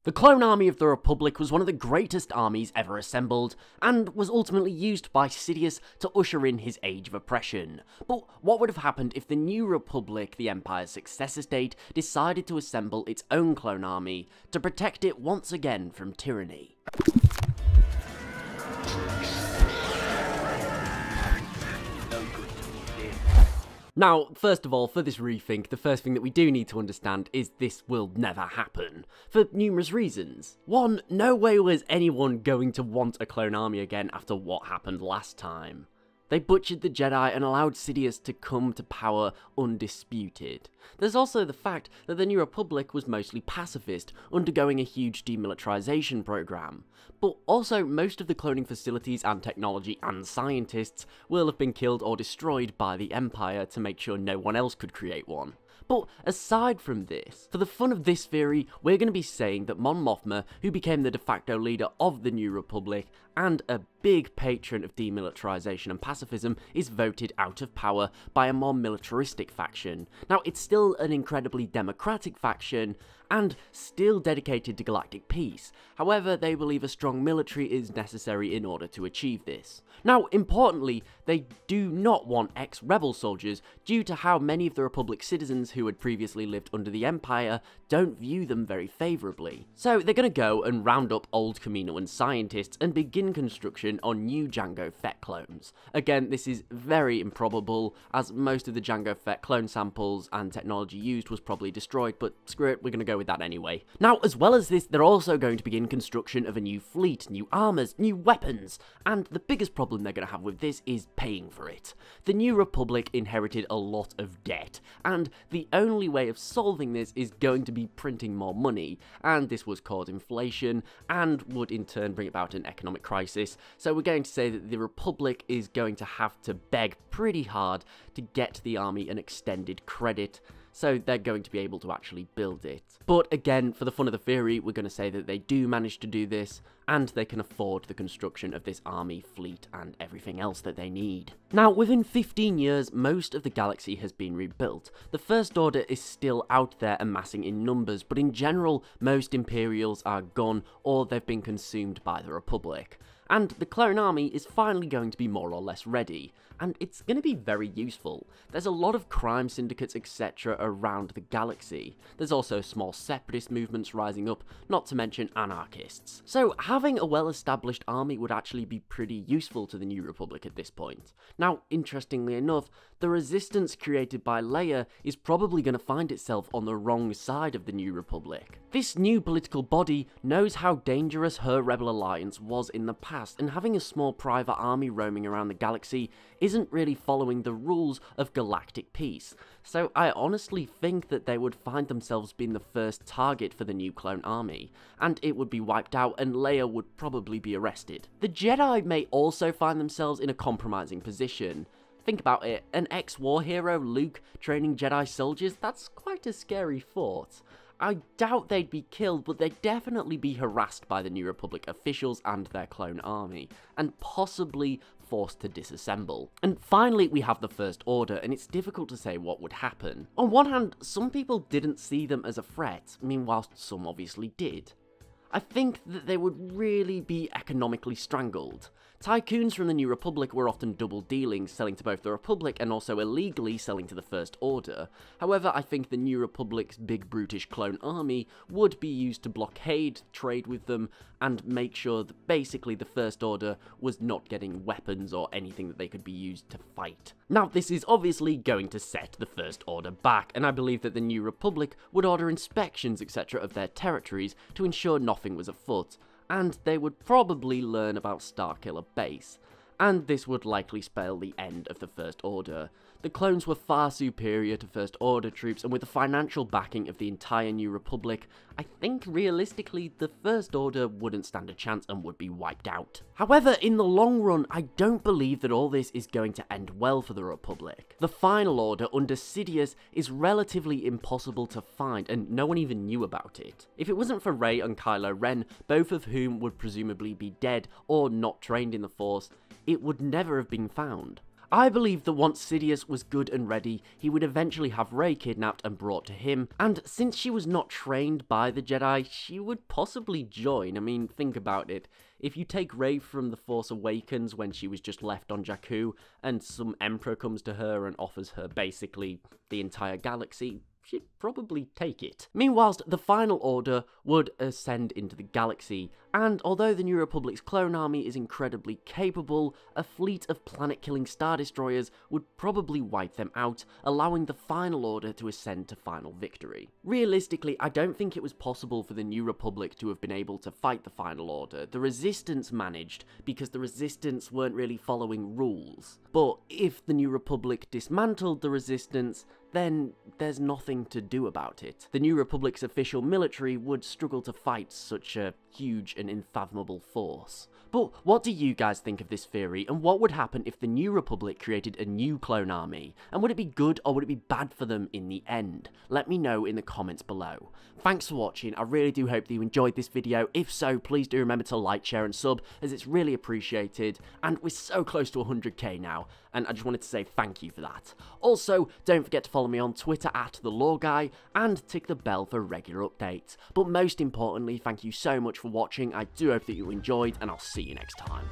The clone army of the Republic was one of the greatest armies ever assembled, and was ultimately used by Sidious to usher in his age of oppression. But what would have happened if the New Republic, the Empire's successor state, decided to assemble its own clone army to protect it once again from tyranny? Now, first of all, for this rethink, the first thing that we do need to understand is this will never happen, for numerous reasons. One, no way was anyone going to want a clone army again after what happened last time. They butchered the Jedi and allowed Sidious to come to power undisputed. There's also the fact that the New Republic was mostly pacifist, undergoing a huge demilitarization program. But also, most of the cloning facilities and technology and scientists will have been killed or destroyed by the Empire to make sure no one else could create one. But aside from this, for the fun of this theory, we're going to be saying that Mon Mothma, who became the de facto leader of the New Republic, and a big patron of demilitarization and pacifism, is voted out of power by a more militaristic faction. Now, it's still an incredibly democratic faction, and still dedicated to galactic peace. However, they believe a strong military is necessary in order to achieve this. Now, importantly, they do not want ex-rebel soldiers due to how many of the Republic citizens who had previously lived under the Empire don't view them very favourably. So they're going to go and round up old Kaminoan scientists and begin construction on new Jango Fett clones. Again, this is very improbable, as most of the Jango Fett clone samples and technology used was probably destroyed, but screw it, we're going to go with that anyway. Now, as well as this, they're also going to begin construction of a new fleet, new armors, new weapons, and the biggest problem they're going to have with this is paying for it. The New Republic inherited a lot of debt, and the only way of solving this is going to be printing more money, and this was cause inflation, and would in turn bring about an economic crisis. So we're going to say that the Republic is going to have to beg pretty hard to get the army an extended credit, so they're going to be able to actually build it. But again, for the fun of the theory, we're going to say that they do manage to do this, and they can afford the construction of this army, fleet, and everything else that they need. Now, within 15 years, most of the galaxy has been rebuilt. The First Order is still out there amassing in numbers, but in general, most Imperials are gone, or they've been consumed by the Republic. And the clone army is finally going to be more or less ready, and it's going to be very useful. There's a lot of crime syndicates etc. around the galaxy. There's also small separatist movements rising up, not to mention anarchists. So having a well-established army would actually be pretty useful to the New Republic at this point. Now, interestingly enough, the resistance created by Leia is probably going to find itself on the wrong side of the New Republic. This new political body knows how dangerous her rebel alliance was in the past, and having a small private army roaming around the galaxy isn't really following the rules of galactic peace. So I honestly think that they would find themselves being the first target for the new clone army, and it would be wiped out and Leia would probably be arrested. The Jedi may also find themselves in a compromising position. Think about it, an ex-war hero, Luke, training Jedi soldiers, that's quite a scary thought. I doubt they'd be killed, but they'd definitely be harassed by the New Republic officials and their clone army, and possibly forced to disassemble. And finally, we have the First Order, and it's difficult to say what would happen. On one hand, some people didn't see them as a threat, meanwhile some obviously did. I think that they would really be economically strangled. Tycoons from the New Republic were often double-dealing, selling to both the Republic and also illegally selling to the First Order. However, I think the New Republic's big brutish clone army would be used to blockade trade with them and make sure that basically the First Order was not getting weapons or anything that they could be used to fight. Now, this is obviously going to set the First Order back, and I believe that the New Republic would order inspections etc. of their territories to ensure nothing was afoot, and they would probably learn about Starkiller Base, and this would likely spell the end of the First Order. The clones were far superior to First Order troops, and with the financial backing of the entire New Republic, I think realistically the First Order wouldn't stand a chance and would be wiped out. However, in the long run, I don't believe that all this is going to end well for the Republic. The Final Order under Sidious is relatively impossible to find, and no one even knew about it. If it wasn't for Rey and Kylo Ren, both of whom would presumably be dead or not trained in the Force, it would never have been found. I believe that once Sidious was good and ready, he would eventually have Rey kidnapped and brought to him, and since she was not trained by the Jedi, she would possibly join. I mean, think about it. If you take Rey from The Force Awakens when she was just left on Jakku, and some Emperor comes to her and offers her basically the entire galaxy, she'd probably take it. Meanwhile, the Final Order would ascend into the galaxy, and although the New Republic's clone army is incredibly capable, a fleet of planet-killing Star Destroyers would probably wipe them out, allowing the Final Order to ascend to final victory. Realistically, I don't think it was possible for the New Republic to have been able to fight the Final Order. The Resistance managed, because the Resistance weren't really following rules. But if the New Republic dismantled the Resistance, then there's nothing to do about it. The New Republic's official military would struggle to fight such a huge and unfathomable force. But what do you guys think of this theory, and what would happen if the New Republic created a new clone army? And would it be good or would it be bad for them in the end? Let me know in the comments below. Thanks for watching, I really do hope that you enjoyed this video. If so, please do remember to like, share and sub, as it's really appreciated. And we're so close to 100k now, and I just wanted to say thank you for that. Also, don't forget to follow me on Twitter @TheLawGuy, and tick the bell for regular updates. But most importantly, thank you so much for watching. I do hope that you enjoyed, and I'll see you next time.